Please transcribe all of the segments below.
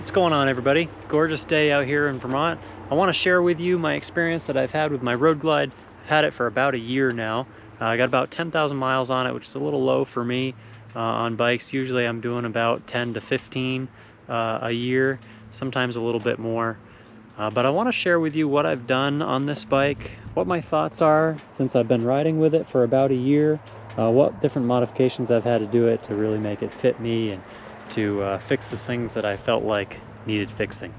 What's going on, everybody? Gorgeous day out here in Vermont. I want to share with you my experience that I've had with my road glide. I've had it for about a year now. I got about 10,000 miles on it, which is a little low for me on bikes. Usually I'm doing about 10 to 15 a year, sometimes a little bit more. But I want to share with you what I've done on this bike, what my thoughts are since I've been riding with it for about a year, what different modifications I've had to do it to really make it fit me and to fix the things that I felt like needed fixing.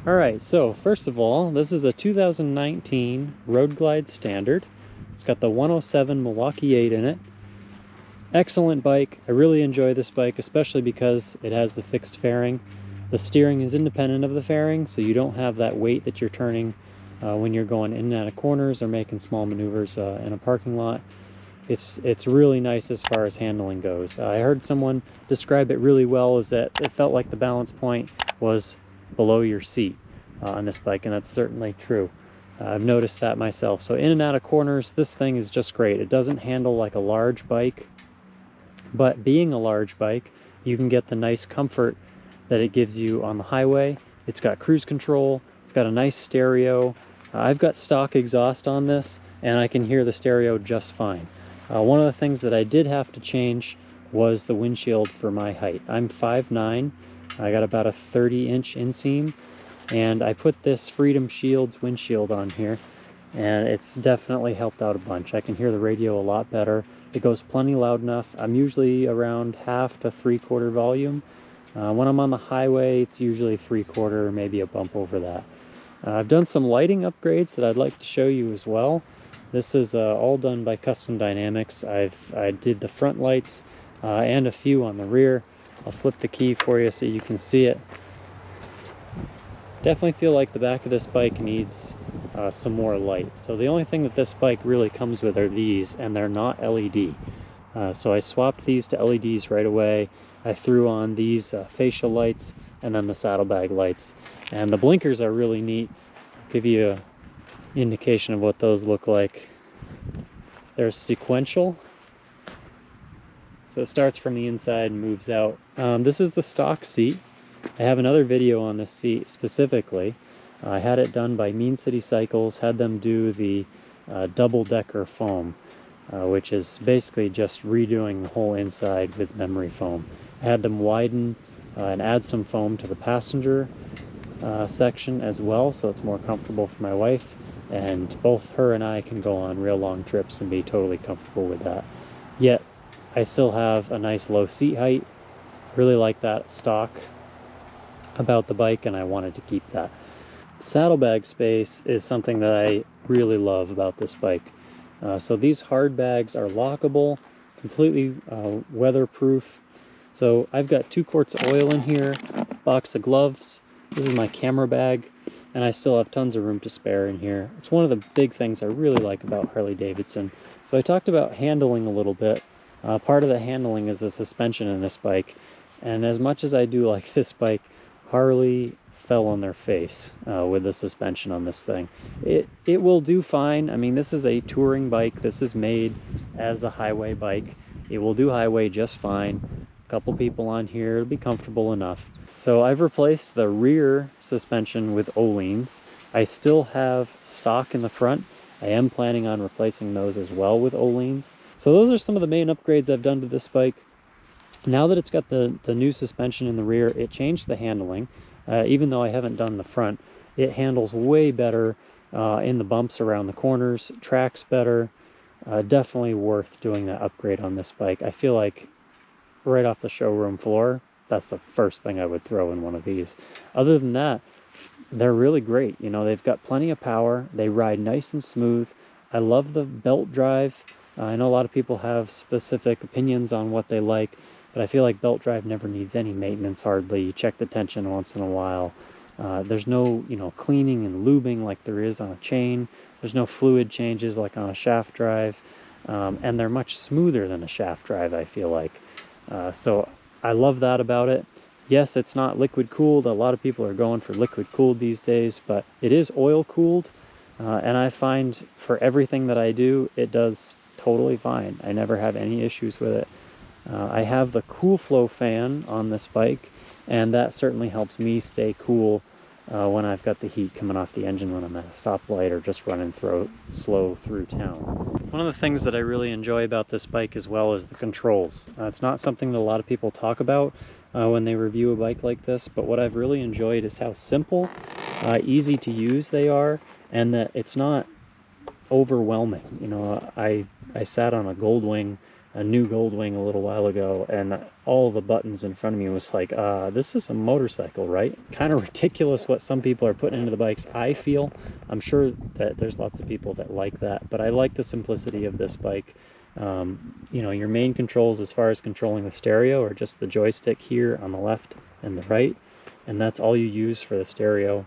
Alright, so first of all, this is a 2019 Road Glide Standard. It's got the 107 Milwaukee 8 in it. Excellent bike. I really enjoy this bike, especially because it has the fixed fairing. The steering is independent of the fairing, so you don't have that weight that you're turning when you're going in and out of corners or making small maneuvers in a parking lot. It's really nice as far as handling goes. I heard someone describe it really well, is that it felt like the balance point was below your seat on this bike, and that's certainly true. I've noticed that myself. So in and out of corners, this thing is just great. It doesn't handle like a large bike, but being a large bike, you can get the nice comfort that it gives you on the highway. It's got cruise control, it's got a nice stereo. I've got stock exhaust on this, and I can hear the stereo just fine. One of the things that I did have to change was the windshield for my height. I'm 5'9", I got about a 30-inch inseam, and I put this Freedom Shields windshield on here, and it's definitely helped out a bunch. I can hear the radio a lot better. It goes plenty loud enough. I'm usually around half to 3/4 volume. When I'm on the highway, it's usually 3/4, maybe a bump over that. I've done some lighting upgrades that I'd like to show you as well. This is all done by Custom Dynamics. I did the front lights and a few on the rear. I'll flip the key for you so you can see it. Definitely feel like the back of this bike needs some more light. So the only thing that this bike really comes with are these, and they're not LED. So I swapped these to LEDs right away. I threw on these facial lights and then the saddlebag lights. And the blinkers are really neat. I'll give you an indication of what those look like. They're sequential. So it starts from the inside and moves out. This is the stock seat. I have another video on this seat specifically. I had it done by Mean City Cycles, had them do the double-decker foam, which is basically just redoing the whole inside with memory foam. I had them widen and add some foam to the passenger section as well, so it's more comfortable for my wife, and both her and I can go on real long trips and be totally comfortable with that. Yet I still have a nice low seat height. Really like that stock about the bike, and I wanted to keep that. Saddlebag space is something that I really love about this bike. So these hard bags are lockable, completely weatherproof. So I've got 2 quarts of oil in here, box of gloves. This is my camera bag, and I still have tons of room to spare in here. It's one of the big things I really like about Harley Davidson. So I talked about handling a little bit. Part of the handling is the suspension in this bike, and as much as I do like this bike, Harley fell on their face with the suspension on this thing. It will do fine. I mean, this is a touring bike. This is made as a highway bike. It will do highway just fine. A couple people on here, it'll be comfortable enough. So I've replaced the rear suspension with Ohlins. I still have stock in the front. I am planning on replacing those as well with Ohlins. So those are some of the main upgrades I've done to this bike. Now that it's got the new suspension in the rear, it changed the handling. Even though I haven't done the front, it handles way better in the bumps around the corners, tracks better. Definitely worth doing that upgrade on this bike. I feel like right off the showroom floor, that's the first thing I would throw in one of these. Other than that, they're really great. You know, they've got plenty of power. They ride nice and smooth. I love the belt drive. I know a lot of people have specific opinions on what they like, but I feel like belt drive never needs any maintenance hardly. You check the tension once in a while. There's no, cleaning and lubing like there is on a chain. There's no fluid changes like on a shaft drive. And they're much smoother than a shaft drive, I feel like. So I love that about it. Yes, it's not liquid cooled. A lot of people are going for liquid cooled these days, but it is oil cooled. And I find for everything that I do, it does totally fine. I never have any issues with it. I have the Cool Flow fan on this bike, and that certainly helps me stay cool when I've got the heat coming off the engine when I'm at a stoplight or just running slow through town. One of the things that I really enjoy about this bike as well is the controls. It's not something that a lot of people talk about when they review a bike like this, but what I've really enjoyed is how simple, easy to use they are, and that it's not overwhelming. You know, I sat on a new Goldwing a little while ago, and all the buttons in front of me was like, this is a motorcycle, right? Kind of ridiculous what some people are putting into the bikes, I feel. I'm sure that there's lots of people that like that, but I like the simplicity of this bike. You know, your main controls as far as controlling the stereo are just the joystick here on the left and the right, and that's all you use for the stereo.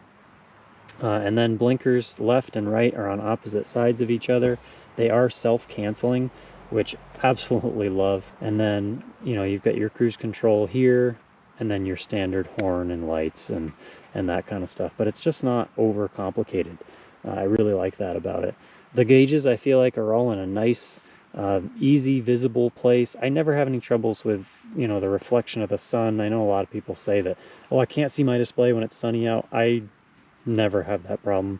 And then blinkers left and right are on opposite sides of each other. They are self-canceling, which absolutely love. And then, you know, you've got your cruise control here, and then your standard horn and lights and that kind of stuff. But it's just not over complicated. I really like that about it. The gauges, I feel like, are all in a nice, easy, visible place. I never have any troubles with, you know, the reflection of the sun. I know a lot of people say that, oh, I can't see my display when it's sunny out. I never have that problem.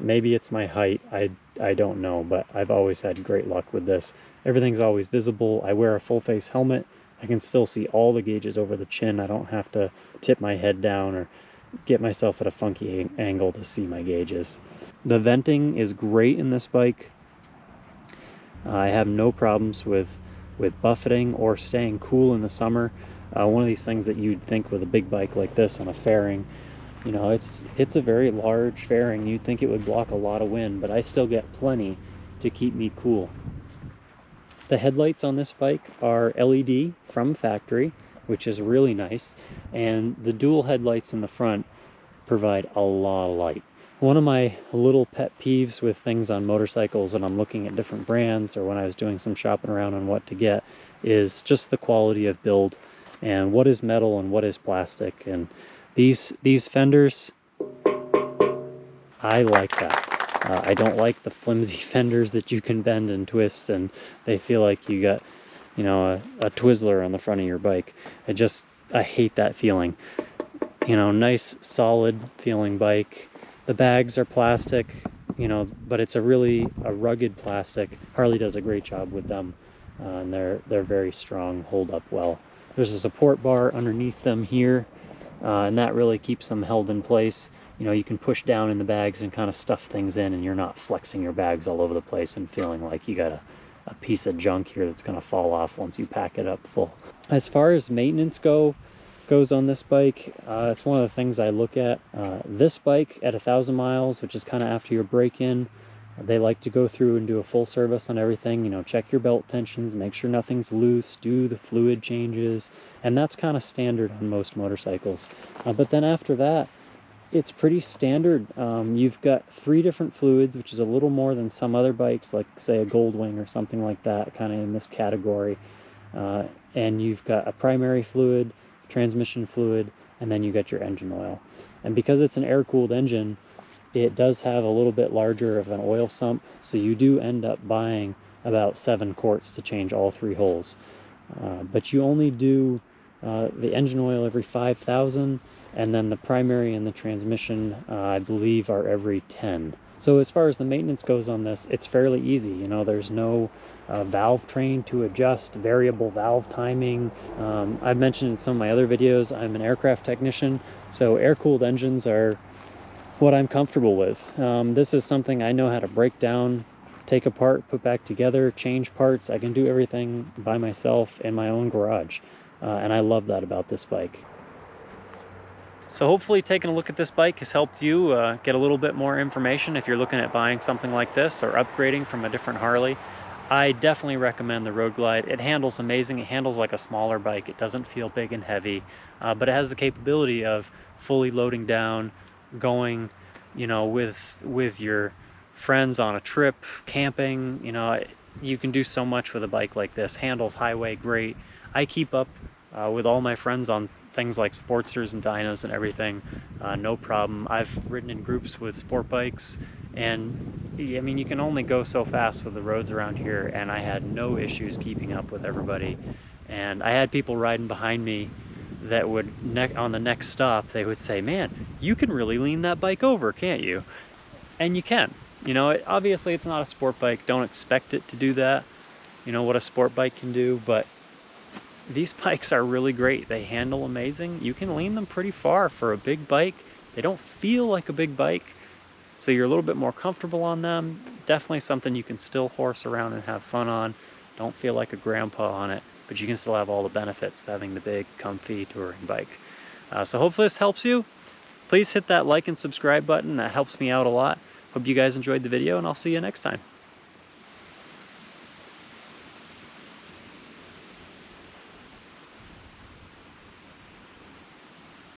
Maybe it's my height, I don't know, but I've always had great luck with this. Everything's always visible. I wear a full face helmet. I can still see all the gauges over the chin. I don't have to tip my head down or get myself at a funky angle to see my gauges. The venting is great in this bike. I have no problems with buffeting or staying cool in the summer. One of these things that you'd think with a big bike like this on a fairing, you know, it's a very large fairing. You'd think it would block a lot of wind, but I still get plenty to keep me cool. The headlights on this bike are LED from factory, which is really nice, and the dual headlights in the front provide a lot of light. One of my little pet peeves with things on motorcycles when I'm looking at different brands or when I was doing some shopping around on what to get is just the quality of build and what is metal and what is plastic. And these fenders, I like that. I don't like the flimsy fenders that you can bend and twist and they feel like you got, you know, a Twizzler on the front of your bike. I hate that feeling. You know, nice solid feeling bike. The bags are plastic, you know, but it's a rugged plastic. Harley does a great job with them, and they're very strong, hold up well. There's a support bar underneath them here, and that really keeps them held in place. You know, you can push down in the bags and kind of stuff things in, and you're not flexing your bags all over the place and feeling like you got a piece of junk here that's going to fall off once you pack it up full. As far as maintenance goes on this bike, it's one of the things I look at. This bike at 1,000 miles, which is kind of after your break-in, they like to go through and do a full service on everything. You know, check your belt tensions, make sure nothing's loose, do the fluid changes, and that's kind of standard on most motorcycles. But then after that, it's pretty standard. You've got 3 different fluids, which is a little more than some other bikes, like say a Goldwing or something like that, kind of in this category. And you've got a primary fluid, transmission fluid, and then you got your engine oil. And because it's an air-cooled engine, it does have a little bit larger of an oil sump, so you do end up buying about 7 quarts to change all 3 holes. But you only do the engine oil every 5,000, and then the primary and the transmission, I believe, are every 10. So as far as the maintenance goes on this, it's fairly easy. You know, there's no valve train to adjust, variable valve timing. I've mentioned in some of my other videos, I'm an aircraft technician, so air-cooled engines are what I'm comfortable with. This is something I know how to break down, take apart, put back together, change parts. I can do everything by myself in my own garage, and I love that about this bike. So hopefully taking a look at this bike has helped you get a little bit more information if you're looking at buying something like this or upgrading from a different Harley. I definitely recommend the Road Glide. It handles amazing. It handles like a smaller bike. It doesn't feel big and heavy, but it has the capability of fully loading down, going, you know, with your friends on a trip, camping. You know, you can do so much with a bike like this. Handles highway great. I keep up with all my friends on things like Sportsters and Dynos and everything, no problem. I've ridden in groups with sport bikes, and I mean, you can only go so fast with the roads around here, and I had no issues keeping up with everybody. And I had people riding behind me that would, on the next stop, they would say, man, you can really lean that bike over, can't you? And you can. You know, obviously it's not a sport bike. Don't expect it to do that. You know what a sport bike can do, but these bikes are really great. They handle amazing. You can lean them pretty far for a big bike. They don't feel like a big bike, so you're a little bit more comfortable on them. Definitely something you can still horse around and have fun on. Don't feel like a grandpa on it, but you can still have all the benefits of having the big, comfy touring bike. So hopefully this helps you. Please hit that like and subscribe button. That helps me out a lot. Hope you guys enjoyed the video, and I'll see you next time.